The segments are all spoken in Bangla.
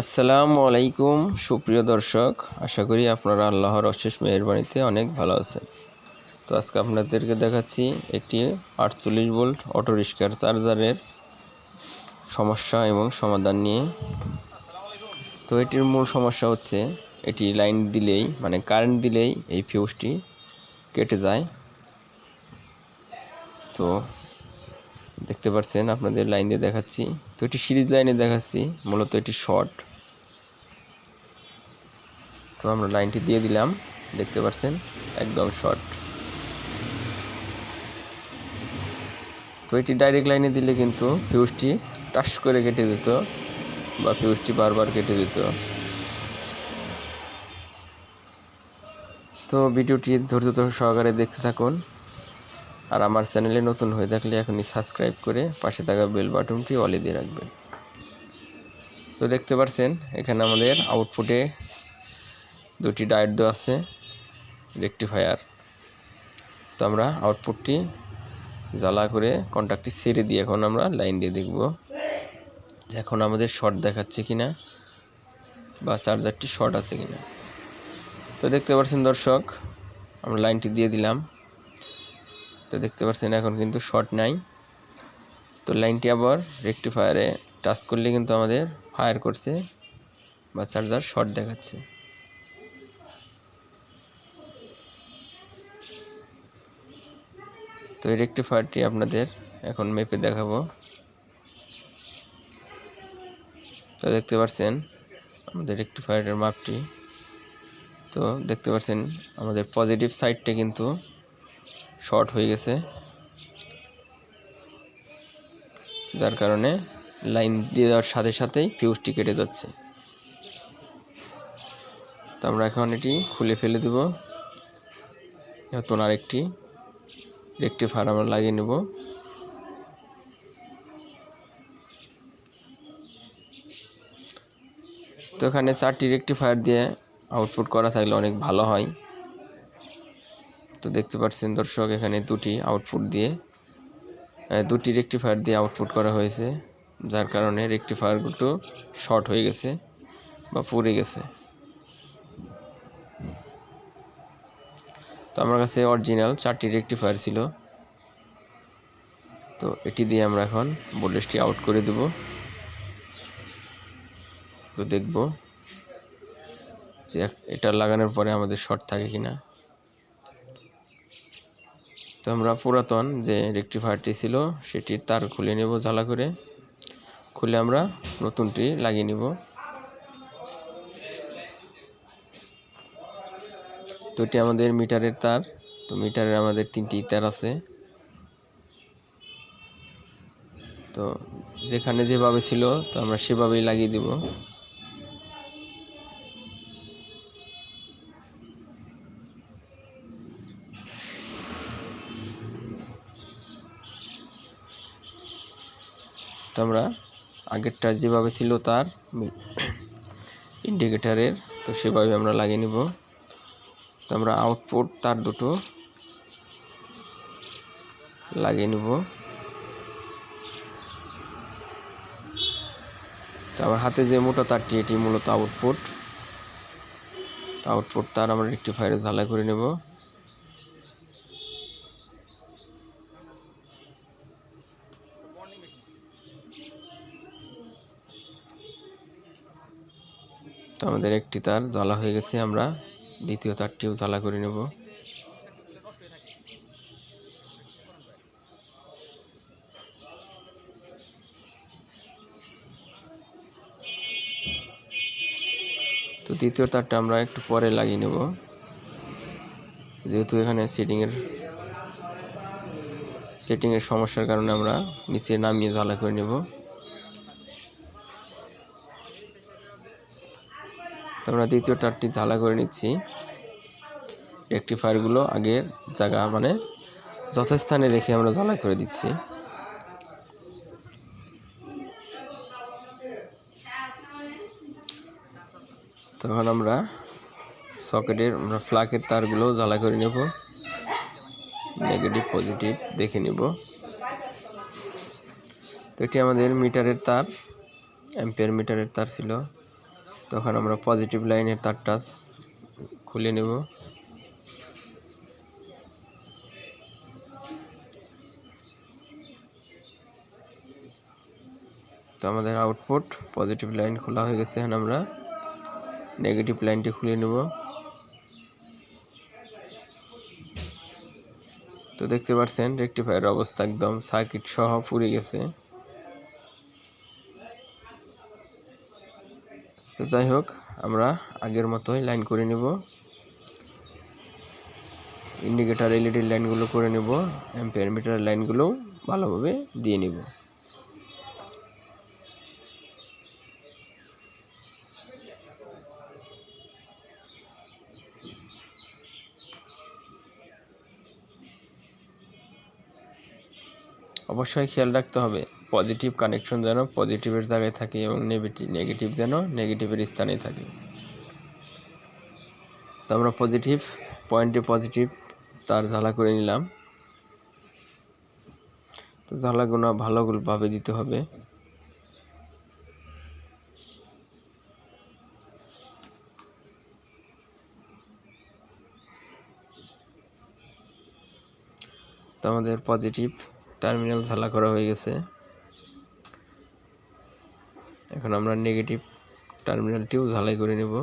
আসসালামু আলাইকুম সুপ্রিয় দর্শক, আশা করি আপনারা আল্লাহর অশেষ মেহেরবানিতে অনেক ভালো আছেন। তো আজকে আপনাদেরকে দেখাচ্ছি একটি 48 ভোল্ট অটো রিক্সার চার্জারের সমস্যা এবং সমাধান নিয়ে। তো এটির মূল সমস্যা হচ্ছে এটি লাইন দিলেই কারেন্ট দিলেই এই ফিউজটি কেটে যায়। তো দেখতে পাচ্ছেন, আপনাদের লাইন দিয়ে দেখাচ্ছি। তো এটি সিরিজ লাইনে দেখাচ্ছি, মূলত এটি শর্ট। তো আমরা লাইনটি দিয়ে দিলাম, দেখতে পাচ্ছেন একদম শর্ট। তো এটি ডাইরেক্ট লাইনে দিলে কিন্তু ফিউজটি টাচ করে কেটে দিত বা ফিউজটি বারবার কেটে দিত। তো ভিডিওটি ধৈর্য সহকারে দেখতে থাকুন। আর আমার চ্যানেলে নতুন হয়ে থাকলে এখনই সাবস্ক্রাইব করে পাশে থাকা বেল বাটনটি অলে দিয়ে রাখবেন। তো দেখতে পাচ্ছেন এখানে আমাদের আউটপুটে দুটি ডায়োড দেওয়া আছে, রেকটিফায়ার। তো আমরা আউটপুটটি জ্বালা করে কন্ট্যাক্টটি ছেড়ে দিয়ে এখন আমরা লাইন দিয়ে দেখব যে এখন আমাদের শর্ট দেখাচ্ছে কিনা বা চার্জারটি শর্ট আছে কিনা। তো দেখতে পাচ্ছেন দর্শক, আমরা লাইনটি দিয়ে দিলাম। তো দেখতে পাচ্ছেন এখন কিন্তু শর্ট নাই। তো লাইনটি আবার রেকটিফায়ারে টাচ করলে কিন্তু আমাদের ফায়ার করছে বা চার্জার শর্ট দেখাচ্ছে। তো এই রেকটিফায়ারটি আপনাদের এখন মেপে দেখাবো। তো দেখতে পাচ্ছেন আমাদের রেকটিফায়ারের মাপটি। তো দেখতে পাচ্ছেন আমাদের পজিটিভ সাইডটা কিন্তু শর্ট হয়ে গেছে, যার কারণে লাইন দিয়ে দেওয়ার সাথে সাথেই ফিউজটি কেটে যাচ্ছে। তো আমরা এখন এটি খুলে ফেলে দেব। নতুন আরেকটি রেকটিফায়ার আমরা লাগিয়ে নেব। তো এখানে 4টি রেকটিফায়ার দিয়ে আউটপুট করা থাকলে অনেক ভালো হয়। তো দেখতে পাচ্ছেন দর্শক, এখানে দুটি রেকটিফায়ার দিয়ে আউটপুট করা হয়েছে, যার কারণে রেকটিফায়ারগুলো শর্ট হয়ে গেছে বা পুড়ে গেছে। তো আমার কাছে অরিজিনাল 4টি রেকটিফায়ার ছিল। তো এটি দিয়ে আমরা এখন ভোল্টেজটি আউট করে দেব। তো দেখব যে এটা লাগানোর পরে আমাদের শর্ট থাকে কিনা। তো আমরা পুরাতন যে রেকটিফায়ারটি ছিল সেটির তার খুলে নেব, জ্বালা করে খুলে আমরা নতুনটি লাগিয়ে নেব। তো এটি আমাদের মিটারের তার। তো মিটারের আমাদের 3টি তার আছে। তো যেখানে যেভাবে ছিল তো আমরা সেভাবেই লাগিয়ে দেব। তো আমরা আগেরটা যেভাবে ছিল তার ইন্ডিকেটরের, তো সেভাবে আমরা লাগিয়ে নেব। তো আমরা আউটপুট তার দুটো লাগিয়ে নেব। তো আমার হাতে যে মোটা তারটি এটি মূলত আউটপুট তার আমরা রেকটিফায়ারে ঝালাই করে নেব। তো আমাদের একটি তার জ্বালা হয়ে গেছে, আমরা দ্বিতীয় তারটিও জ্বালা করে নেব। তো দ্বিতীয় তারটা আমরা একটু পরে লাগিয়ে নেব, যেহেতু এখানে সেটিংয়ের সমস্যার কারণে আমরা নিচে নামিয়ে জ্বালা করে নেব। তো আমরা দ্বিতীয় তারটি জ্বালা করে নিচ্ছি। রেকটিফায়ারগুলো আগের জায়গা যথাস্থানে রেখে আমরা জ্বালা করে দিচ্ছি। তখন আমরা ফ্ল্যাগের তারগুলো জ্বালা করে নেব, নেগেটিভ পজিটিভ দেখে নেব। তো এটি আমাদের মিটারের তার, অ্যাম্পিয়ার মিটারের তার ছিল। তখন আমরা পজিটিভ লাইনের তারটা খুলে নেব। তো আমাদের আউটপুট পজিটিভ লাইন খোলা হয়ে গেছে। এখন আমরা নেগেটিভ লাইনটি খুলে নেব। তো দেখতে পাচ্ছেন রেকটিফায়ারের অবস্থা একদম সার্কিট সহ পুড়ে গেছে। তো যাই হোক, আমরা আগের মতোই লাইন করে নেব। ইন্ডিকেটর এলইডি লাইনগুলো করে নেব, অ্যাম্পিয়ার মিটার লাইনগুলো ভালোভাবে দিয়ে নেব। অবশ্যই খেয়াল রাখতে হবে পজিটিভ কানেকশন যেন পজিটিভের জায়গায় থাকে এবং নেগেটিভ যেন নেগেটিভের স্থানে থাকে। তো আমরা পজিটিভ পয়েন্টে পজিটিভ তার ঝালা করে নিলাম। তো ঝালাগুলো ভালোভাবে দিতে হবে। তো আমাদের পজিটিভ টার্মিনাল ঝালা করা হয়ে গেছে। এখন আমরা নেগেটিভ টার্মিনালটিও ঝালাই করে নেব।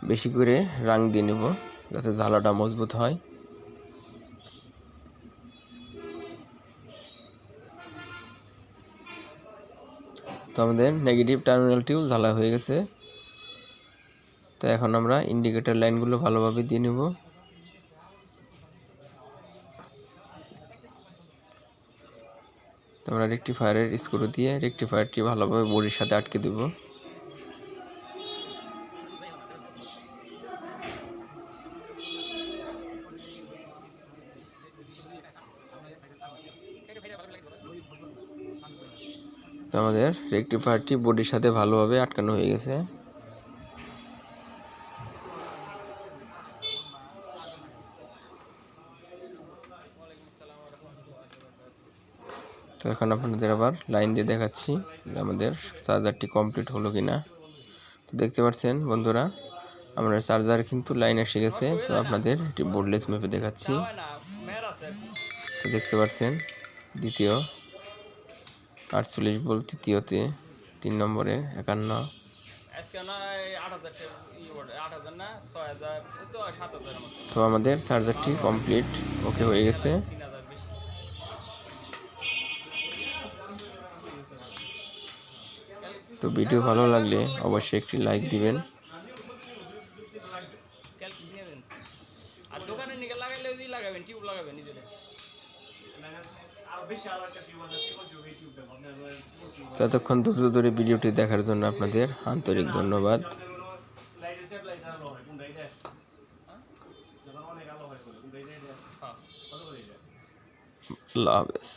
বেশি করে রাং দিয়ে নেব যাতে ঝালাটা মজবুত হয়। তো আমাদের নেগেটিভ টার্মিনালটিও ঝালা হয়ে গেছে। তো এখন আমরা ইন্ডিকেটর লাইনগুলো ভালোভাবে দিয়ে নেব। তো আমরা রেকটিফায়ারের স্ক্রু দিয়ে রেকটিফায়ারটি ভালোভাবে বডির সাথে আটকে দেব। তো আমাদের রেকটিফায়ারটি বডির সাথে ভালোভাবে আটকানো হয়ে গেছে। তো এখন আপনাদের আবার লাইন দিয়ে দেখাচ্ছি আমাদের চার্জারটি কমপ্লিট হলো কিনা। তো দেখতে পাচ্ছেন বন্ধুরা, আমাদের চার্জার কিন্তু লাইন এসে গেছে। তো আপনাদের একটি বোর্ডলেস ম্যাপে দেখাচ্ছি। তো দেখতে পাচ্ছেন দ্বিতীয় 48 ভোল্ট, তৃতীয়তে 3 নম্বরে 51। তো আমাদের চার্জারটি কমপ্লিট ওকে হয়ে গেছে। তো ভিডিও ভালো লাগলে অবশ্যই একটি লাইক দিবেন। ততক্ষণ ধৈর্য ধরে ভিডিওটি দেখার জন্য আপনাদের আন্তরিক ধন্যবাদ। আল্লাহ হাফেজ।